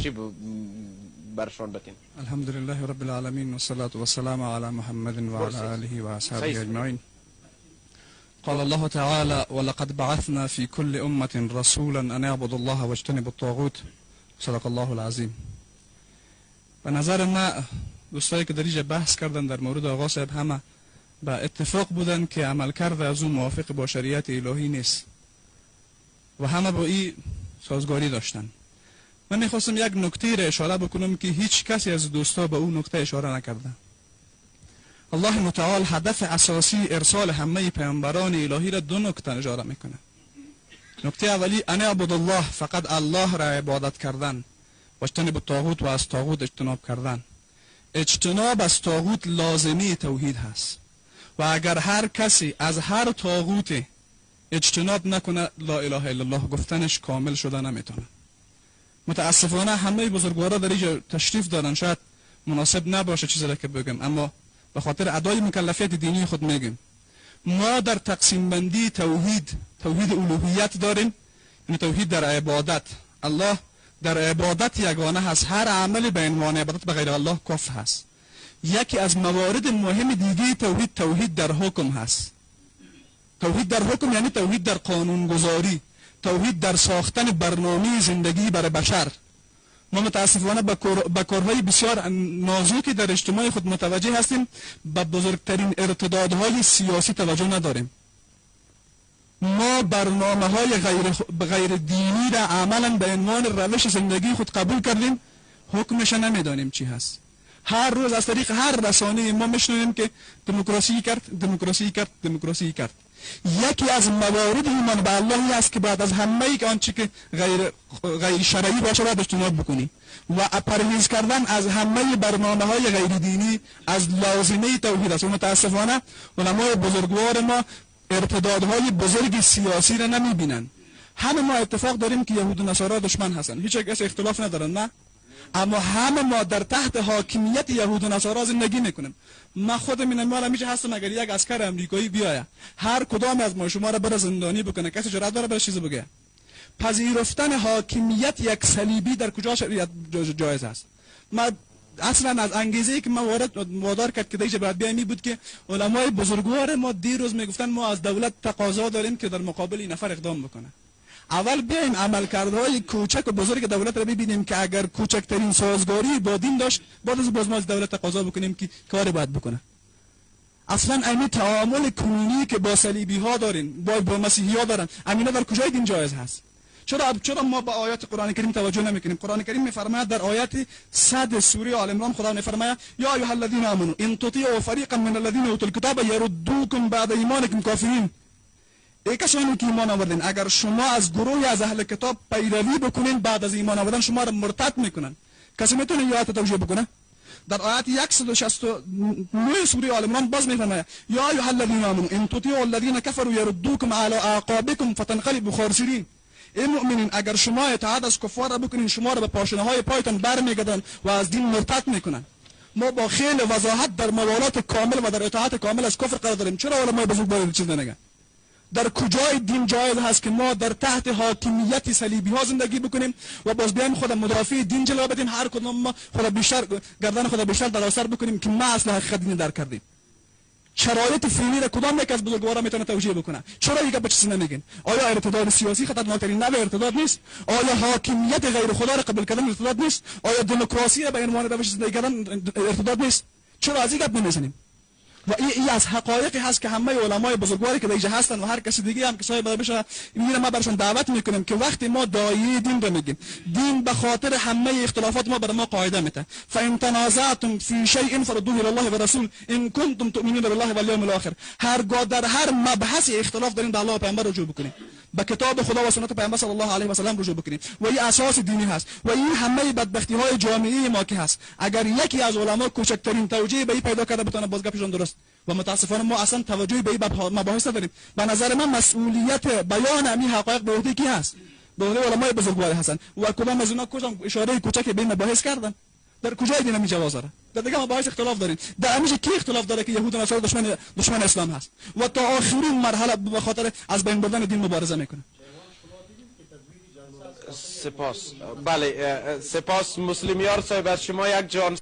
چی برشان بتین؟ الحمدلله رب العالمین و صلاة و سلام علی محمد و علی آله و اصحابه اجمعین. قال الله تعالى: ولقد بعثنا في كل أمة رسولا أن اعبدوا الله واجتنبوا الطاغوت. صدق الله العظیم. به نظر ما دوستایی که در اینجا بحث کردن در مورد آقا صاحب همه با اتفاق بودن که عملکرد از اون موافق با شریعت الهی نیست و همه با این سازگاری داشتن. من میخواستم یک نکته را اشاره بکنم که هیچ کسی از دوستا به اون نکته اشاره نکرده. الله متعال هدف اساسی ارسال همه پیامبران الهی را دو نکته اشاره میکنه. نکته اولی ان اعبدوا الله، فقط الله را عبادت کردن، و اجتنبوا الطاغوت، و از طاغوت اجتناب کردن. اجتناب از طاغوت لازمی توحید هست و اگر هر کسی از هر طاغوت اجتناب نکنه لا اله الا الله گفتنش کامل شده نمیتونه. متاسفانه همه بزرگوارا در اینجا تشریف دارن، شاید مناسب نباشه چیزی را که بگم، اما به خاطر ادای مکلفیت دینی خود میگیم. ما در تقسیم بندی توحید الوهیت داریم، یعنی توحید در عبادت. الله در عبادت یگانه هست، هر عملی به عنوان عبادت به غیر الله کفر هست. یکی از موارد مهم دیگه توحید در حکم هست. توحید در حکم یعنی توحید در قانونگذاری، توحید در ساختن برنامه زندگی برای بشر. ما متاسفانه به کارهای بسیار نازکی در اجتماع خود متوجه هستیم، به بزرگترین ارتدادهای سیاسی توجه نداریم. ما برنامه های غیر دینی را عملا به عنوان روش زندگی خود قبول کردیم، حکمش نمیدانیم چی هست. هر روز از طریق هر رسانه ما میشنویم که دموکراسی کرد. یکی از موارد ایمان به الله است که بعد از همه که آنچه که غیر شرعی باشه باید اجتناب بکنی و پرهیز کردن از همه برنامه های غیر دینی از لازمه توحید است. و متاسفانه علمای بزرگوار ما ارتدادهای بزرگ سیاسی را نمیبینن. همه ما اتفاق داریم که یهود و نصارا دشمن هستن، هیچ کس اختلاف ندارن، نه، اما همه ما در تحت حاکمیت یهود و نصارا زندگی میکنیم. من خودم میگم همیشه هستم اگر یک عسکر امریکایی بیاید هر کدام از ما شما را بر زندانی بکنه، کسی جرأت داره بر چیزی بگه؟ پذیرفتن حاکمیت یک صلیبی در کجا شریعت جایز است؟ ما اصلا از انگیزه‌ای که ما وادار کرد که دیگه بعد بیامی بود که علمای بزرگوار ما دیروز میگفتن ما از دولت تقاضا داریم که در مقابل این نفر اقدام بکنه. اول بیایم عملکردهای کوچک و بزرگ دولت را ببینیم که اگر کوچکترین سازگاری با دین داشت باز ما از دولت تقاضا بکنیم که کاری باید بکنه. اصلا این تعامل کنونی که با صلیبی ها دارین، با مسیحی ها دارن، امینا در کجای دین جایز هست؟ چرا ما با آیات قرآن کریم توجه نمیکنیم؟ قرآن کریم میفرماید در آیات 100 سوره آل عمران خدا میفرماید یا ایها الذین آمنوا ان تطیعوا فريقا من الذین اوتوا الکتاب یردوکم بعد ایمانکم کافرین. ای کسانی که ایمان آوردین اگر شما از گروهی از اهل کتاب پیروی بکنین بعد از ایمان آوردن شما را مرتد میکنن. کسی میتونه این آیات توجیه بکنه؟ در آیات 169 سوره آل عمران باز میفرماید یا ایها الذین آمنوا ان تطیعوا الذین کفروا یردوکم علی اعقابکم فتنقلبوا خاسرین. ای مؤمنین اگر شما اطاعت از کفار را بکنین شما را به پاشنه های پایتان برمیگردن و از دین مرتد میکنن. ما با خیل وضاحت در موالات کامل و در اطاعت کامل از کفر قرار داریم. چرا علمای بزرگ چیز نمیگن؟ در کجای دین جایز هست که ما در تحت حاکمیت صلیبی ها زندگی بکنیم و باز بیایم خود مدافع دین جلوه بدیم، هر کدوم ما گردن خود بیشتر در سر بکنیم که ما اصل حقیقت دین درک کردیم؟ شرایط فعلی را کدام یک از بزرگوارا میتونه توجیه بکنه؟ چرا دیگه به چیزی نمیگین؟ آیا ارتداد سیاسی خطرناکترین نوع ارتداد نیست؟ آیا حاکمیت غیر خدا را قبول کردن ارتداد نیست؟ آیا دموکراسی را به عنوان روش زندگی کردن ارتداد نیست؟ چرا از این گپ نمیزنیم؟ و این از حقایقی هست که همه علمای بزرگواری که دیگه هستن و هر کسی دیگه هم که صاحب بشه میره ما برشون دعوت میکنیم که وقتی ما دایه دین رو میگیم، دین به خاطر همه اختلافات ما بر ما قاعده میده فان تنازعتم فی شیء فردوه الی الله و رسول ان کنتم تؤمنون بالله والیوم الاخر. هرگاه در هر مبحث اختلاف دارین به الله و پیامبر رجوع بکنید، به کتاب خدا و سنت پیامبر صلی الله علیه و سلم رجوع بکنید و این اساس دینی هست و این همه بدبختی های جامعه ما که هست. اگر یکی از علما کوچکترین توجیه به این پیدا کرده بتونه باز گپشون درست و متاسفانه ما اصلا توجهی به این مباحث نداریم. به نظر من مسئولیت بیان همین حقایق به عهده کی هست؟ به عهده علمای بزرگوار هستن و کدام از اونا کدام اشاره کوچک به این مباحث کردن؟ در کجای دین جواز داره؟ در دیگه مباحث اختلاف دارین. در همیشه کی اختلاف داره که یهود و نصارا دشمن اسلام هست و تا آخرین مرحله به خاطر از بین بردن دین مبارزه میکنه. سپاس. بله سپاس مسلمیار صاحب، از شما یک جان